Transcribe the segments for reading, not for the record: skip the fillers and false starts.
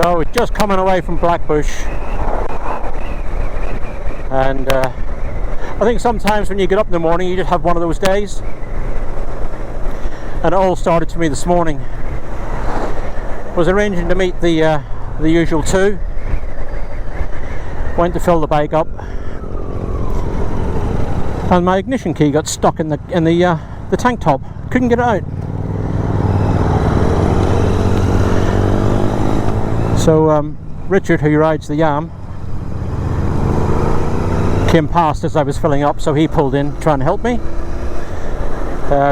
So just coming away from Blackbush, and I think sometimes when you get up in the morning you just have one of those days, and it all started to me this morning. I was arranging to meet the usual two. Went to fill the bike up, and my ignition key got stuck in the tank top. Couldn't get it out. So Richard, who rides the Yam, came past as I was filling up, so he pulled in to try and help me.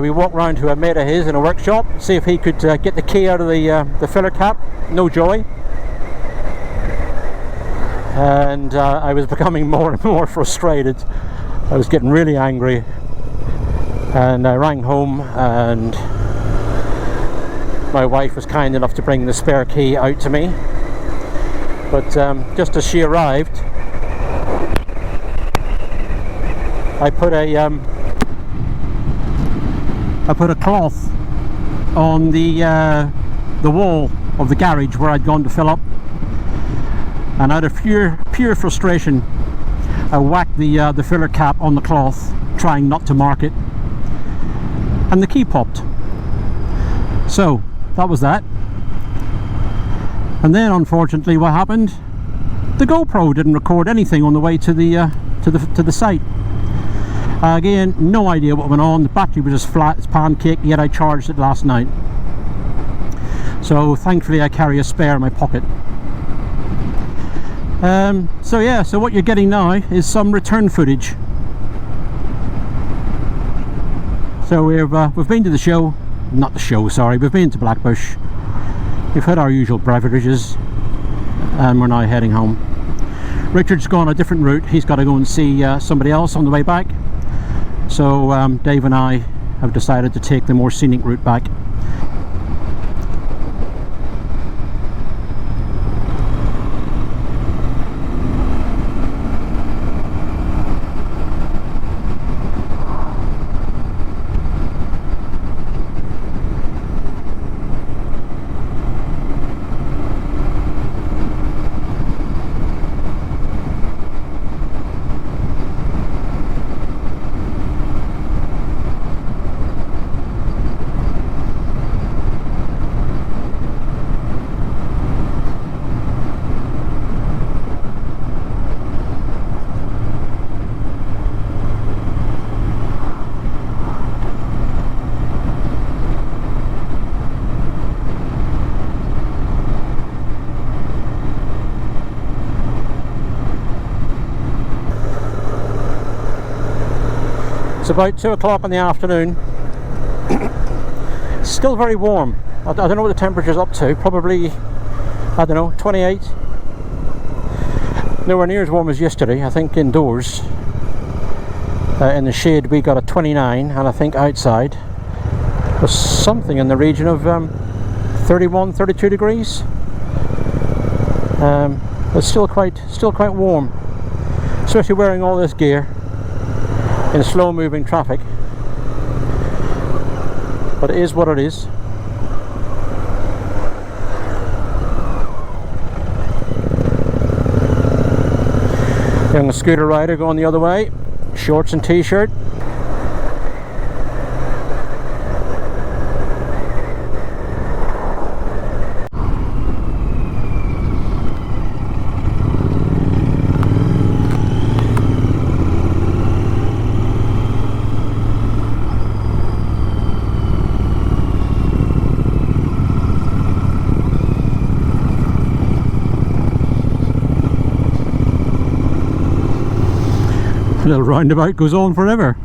We walked round to a mate of his in a workshop, see if he could get the key out of the filler cap. No joy. And I was becoming more and more frustrated. I was getting really angry, and I rang home, and my wife was kind enough to bring the spare key out to me. But just as she arrived, I put a cloth on the wall of the garage where I'd gone to fill up, and out of pure frustration I whacked the filler cap on the cloth, trying not to mark it, and the key popped. So that was that. And then unfortunately what happened, the GoPro didn't record anything on the way to the site. Again, no idea what went on. The battery was as flat as pancake, yet I charged it last night. So thankfully I carry a spare in my pocket. So yeah, so what you're getting now is some return footage. So we've been to the show, not the show, sorry, we've been to Blackbush. We've had our usual beverages, and we're now heading home. Richard's gone a different route. He's got to go and see somebody else on the way back. So Dave and I have decided to take the more scenic route back. It's about 2 o'clock in the afternoon. It's still very warm. I don't know what the temperature's up to. Probably, I don't know, 28. Nowhere near as warm as yesterday. I think indoors, in the shade, we got a 29, and I think outside was something in the region of 31, 32 degrees. It's still quite warm, especially wearing all this gear in slow moving traffic, but it is what it is. Young scooter rider going the other way, shorts and t-shirt. The little roundabout goes on forever.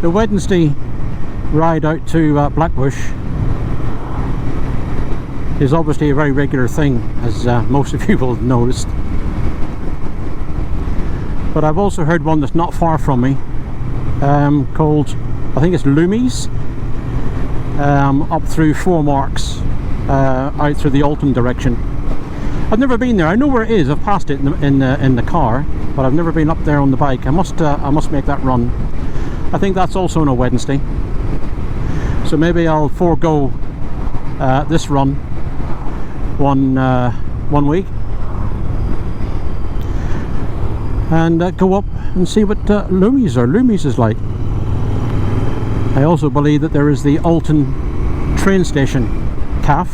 the Wednesday ride out to Blackbush is obviously a very regular thing, as most of you will have noticed. But I've also heard one that's not far from me, called, I think it's Loomies, up through Four Marks, out through the Alton direction. I've never been there. I know where it is. I've passed it in the car, but I've never been up there on the bike. I must make that run. I think that's also on a Wednesday, so maybe I'll forego this run one week and go up and see what Loomies is like. I also believe that there is the Alton train station CAF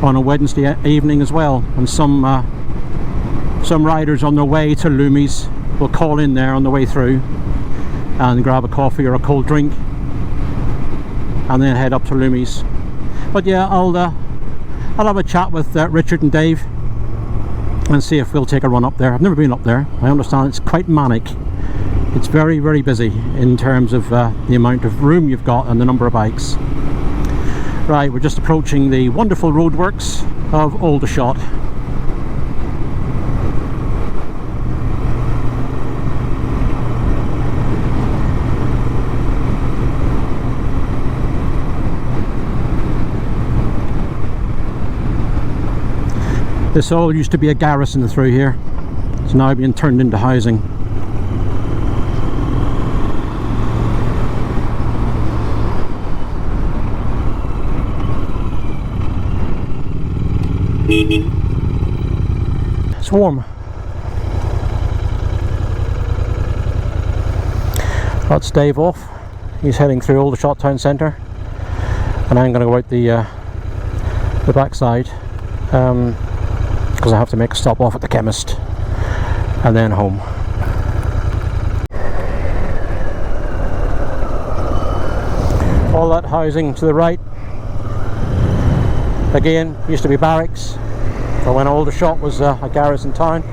on a Wednesday evening as well, and some riders on their way to Loomies will call in there on the way through and grab a coffee or a cold drink and then head up to Loomies. But yeah, I'll have a chat with Richard and Dave and see if we'll take a run up there. I've never been up there. I understand it's quite manic. It's very, very busy in terms of the amount of room you've got and the number of bikes. Right, we're just approaching the wonderful roadworks of Aldershot. This all used to be a garrison through here. It's now being turned into housing. It's warm. That's Dave off. He's heading through Aldershot town centre, and I'm going to go out the backside because I have to make a stop off at the chemist and then home. All that housing to the right, again, used to be barracks for when Aldershot was a garrison town.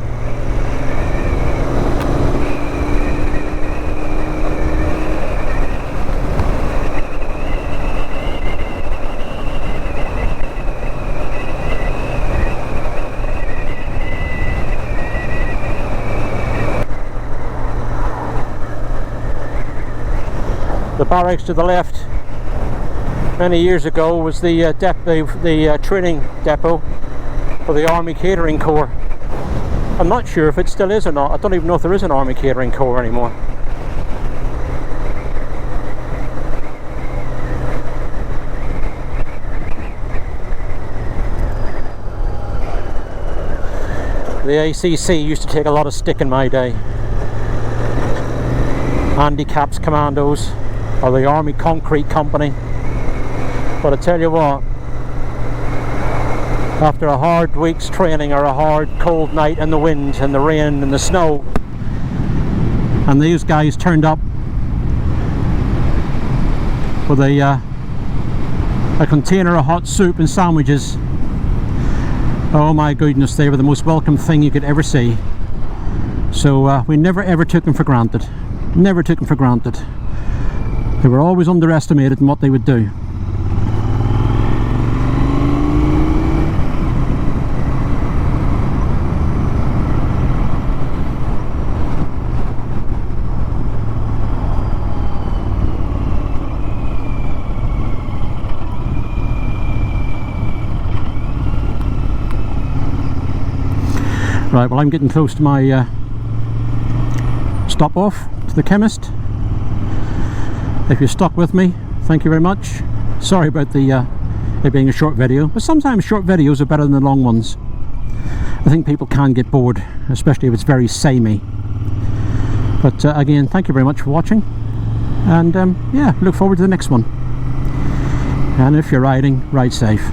The barracks to the left many years ago was the training depot for the Army Catering Corps. I'm not sure if it still is or not. I don't even know if there is an Army Catering Corps anymore. The ACC used to take a lot of stick in my day. Handicaps Commandos, or the Army Concrete Company. But I tell you what, after a hard week's training or a hard cold night in the wind and the rain and the snow, and these guys turned up with a container of hot soup and sandwiches, oh my goodness, they were the most welcome thing you could ever see. So we never ever took them for granted. Never took them for granted. They were always underestimated in what they would do. Right, well, I'm getting close to my stop off to the chemist. If you're stuck with me, thank you very much. Sorry about it being a short video, but sometimes short videos are better than the long ones. I think people can get bored, especially if it's very samey. But again, thank you very much for watching, and yeah, look forward to the next one. And if you're riding, ride safe.